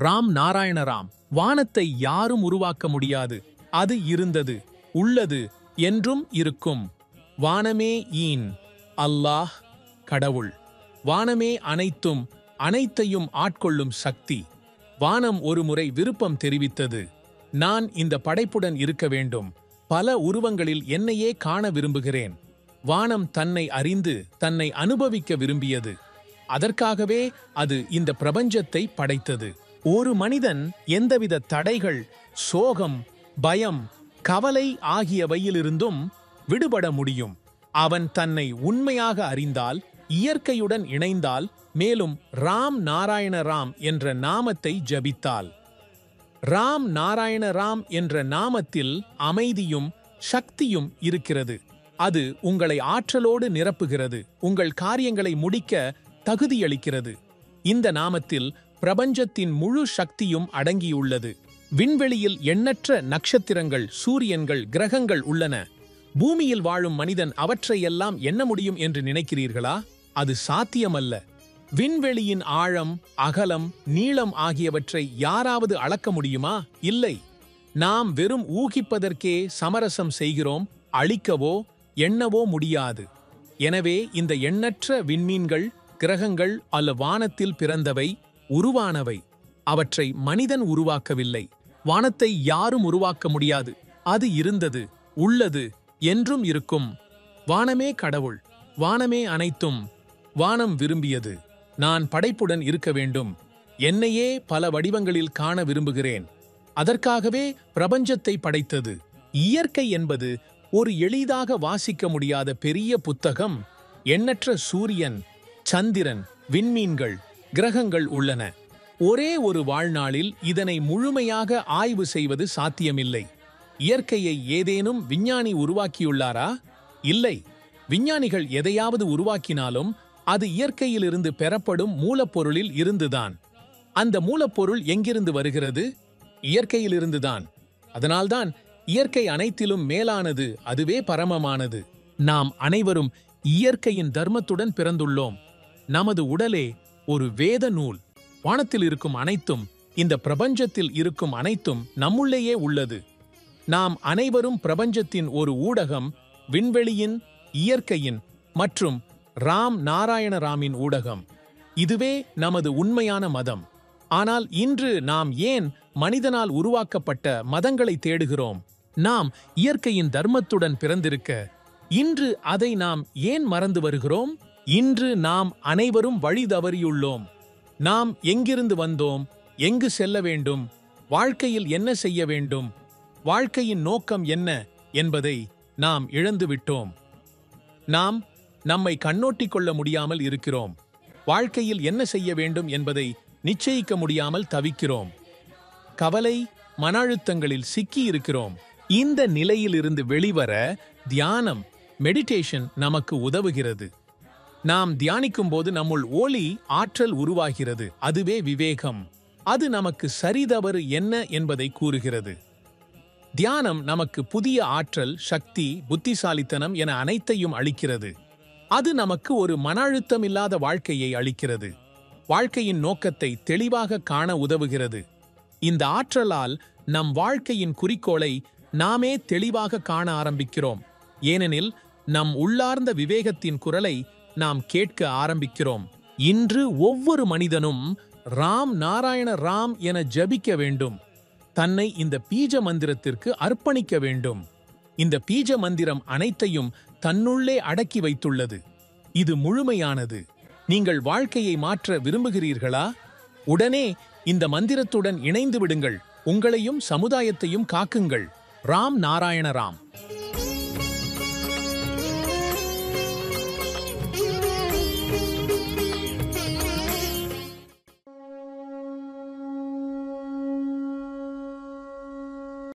ராம் நாராயண ராம். வானத்தை யாரும் உருவாக்க முடியாது. அது இருந்தது, உள்ளது, என்றும் இருக்கும். வானமே ஈன். அல்லாஹ் கடவுள். வானமே அனைத்தும், அனைத்தையும் ஆட்கொள்ளும் சக்தி. வானம் ஒருமுறை விருப்பம் தெரிவித்தது. நான் இந்த படைப்புடன் இருக்க வேண்டும். பல உருவங்களில் என்னையே காண விரும்புகிறேன். வானம் தன்னை அறிந்து தன்னை அனுபவிக்க விரும்பியது. அதற்காகவே அது இந்த பிரபஞ்சத்தை படைத்தது. ஒரு மனிதன் எந்தவித தடைகள், சோகம், பயம், கவலை ஆகியவையிலிருந்தும் விடுபட முடியும். அவன் தன்னை உண்மையாக அறிந்தால், இயற்கையுடன் இணைந்தால், மேலும் ராம் நாராயண ராம் என்ற நாமத்தை ஜபித்தால். ராம் நாராயண ராம் என்ற நாமத்தில் அமைதியும் சக்தியும் இருக்கிறது. அது உங்களை ஆற்றலோடு நிரப்புகிறது, உங்கள் காரியங்களை முடிக்க தகுதியளிக்கிறது. இந்த நாமத்தில் பிரபஞ்சத்தின் முழு சக்தியும் அடங்கியுள்ளது. விண்வெளியில் எண்ணற்ற நட்சத்திரங்கள், சூரியன்கள், கிரகங்கள் உள்ளன. பூமியில் வாழும் மனிதன் அவற்றையெல்லாம் எண்ண முடியும் என்று நினைக்கிறீர்களா? அது சாத்தியமல்ல. விண்வெளியின் ஆழம், அகலம், நீளம் ஆகியவற்றை யாராவது அளக்க முடியுமா? இல்லை. நாம் வெறும் ஊகிப்பதற்கே சமரசம் செய்கிறோம். அழிக்கவோ எண்ணவோ முடியாது. எனவே இந்த எண்ணற்ற விண்மீன்கள், கிரகங்கள் அல்ல வானத்தில் பிறந்தவை, உருவானவை. அவற்றை மனிதன் உருவாக்கவில்லை. வானத்தை யாரும் உருவாக்க முடியாது. அது இருந்தது, உள்ளது, என்றும் இருக்கும். வானமே கடவுள். வானமே அனைத்தும். வானம் விரும்பியது. நான் படைப்புடன் இருக்க வேண்டும். என்னையே பல வடிவங்களில் காண விரும்புகிறேன். அதற்காகவே பிரபஞ்சத்தை படைத்தது. இயற்கை என்பது ஒரு எளிதாக வாசிக்க முடியாத பெரிய புத்தகம். எண்ணற்ற சூரியன், சந்திரன், விண்மீன்கள், கிரகங்கள் உள்ளன. ஒரே ஒரு வாழ்நாளில் இதனை முழுமையாக ஆய்வு செய்வது சாத்தியமில்லை. இயற்கையை ஏதேனும் விஞ்ஞானி உருவாக்கியுள்ளாரா? இல்லை. விஞ்ஞானிகள் எதையாவது உருவாக்கினாலும் அது இயற்கையிலிருந்து பெறப்படும் மூலப்பொருளில் இருந்துதான். அந்த மூலப்பொருள் எங்கிருந்து வருகிறது? இயற்கையிலிருந்துதான். அதனால்தான் இயற்கை அனைத்திலும் மேலானது, அதுவே பரமமானது. நாம் அனைவரும் இயற்கையின் தர்மத்துடன் பிறந்துள்ளோம். நமது உடலே ஒரு வேத நூல். வானத்தில் இருக்கும் அனைத்தும், இந்த பிரபஞ்சத்தில் இருக்கும் அனைத்தும் நம்முள்ளேயே உள்ளது. நாம் அனைவரும் பிரபஞ்சத்தின் ஒரு ஊடகம், விண்வெளியின், இயற்கையின் மற்றும் ராம் நாராயண ராமின் ஊடகம். இதுவே நமது உண்மையான மதம். ஆனால் இன்று நாம் ஏன் மனிதனால் உருவாக்கப்பட்ட மதங்களை தேடுகிறோம்? நாம் இயற்கையின் தர்மத்துடன் பிறந்திருக்க இன்று அதை நாம் ஏன் மறந்து வருகிறோம்? இன்று நாம் அனைவரும் வழி தவறியுள்ளோம். நாம் எங்கிருந்து வந்தோம், எங்கு செல்ல வேண்டும், வாழ்க்கையில் என்ன செய்ய வேண்டும், வாழ்க்கையின் நோக்கம் என்ன என்பதை நாம் இழந்துவிட்டோம். நாம் நம்மை கண்ணோட்டிக் கொள்ள முடியாமல் இருக்கிறோம். வாழ்க்கையில் என்ன செய்ய வேண்டும் என்பதை நிச்சயிக்க முடியாமல் தவிக்கிறோம். கவலை, மன அழுத்தங்களில் சிக்கி இருக்கிறோம். இந்த நிலையிலிருந்து வெளிவர தியானம், மெடிடேஷன் நமக்கு உதவுகிறது. நாம் தியானிக்கும் போது நம்முள் ஒளி, ஆற்றல் உருவாகிறது. அதுவே விவேகம். அது நமக்கு சரிதவறு என்ன என்பதை கூறுகிறது. தியானம் நமக்கு புதிய ஆற்றல், சக்தி, புத்திசாலித்தனம் என அனைத்தையும் அளிக்கிறது. அது நமக்கு ஒரு மன அழுத்தம் இல்லாத வாழ்க்கையை அளிக்கிறது. வாழ்க்கையின் நோக்கத்தை தெளிவாக காண உதவுகிறது. இந்த ஆற்றலால் நம் வாழ்க்கையின் குறிக்கோளை நாமே தெளிவாக காண ஆரம்பிக்கிறோம். ஏனெனில் நம் உள்ளார்ந்த விவேகத்தின் குரலை நாம் கேட்க ஆரம்பிக்கிறோம். இன்று ஒவ்வொரு மனிதனும் ராம் நாராயண ராம் என ஜபிக்க வேண்டும். தன்னை இந்த பீஜ மந்திரத்திற்கு அர்ப்பணிக்க வேண்டும். இந்த பீஜ மந்திரம் அனைத்தையும் தன்னுள்ளே அடக்கி வைத்துள்ளது. இது முழுமையானது. நீங்கள் வாழ்க்கையை மாற்ற விரும்புகிறீர்களா? உடனே இந்த மந்திரத்துடன் இணைந்து விடுங்கள். உங்களையும் சமுதாயத்தையும் காக்குங்கள். ராம் நாராயண ராம்.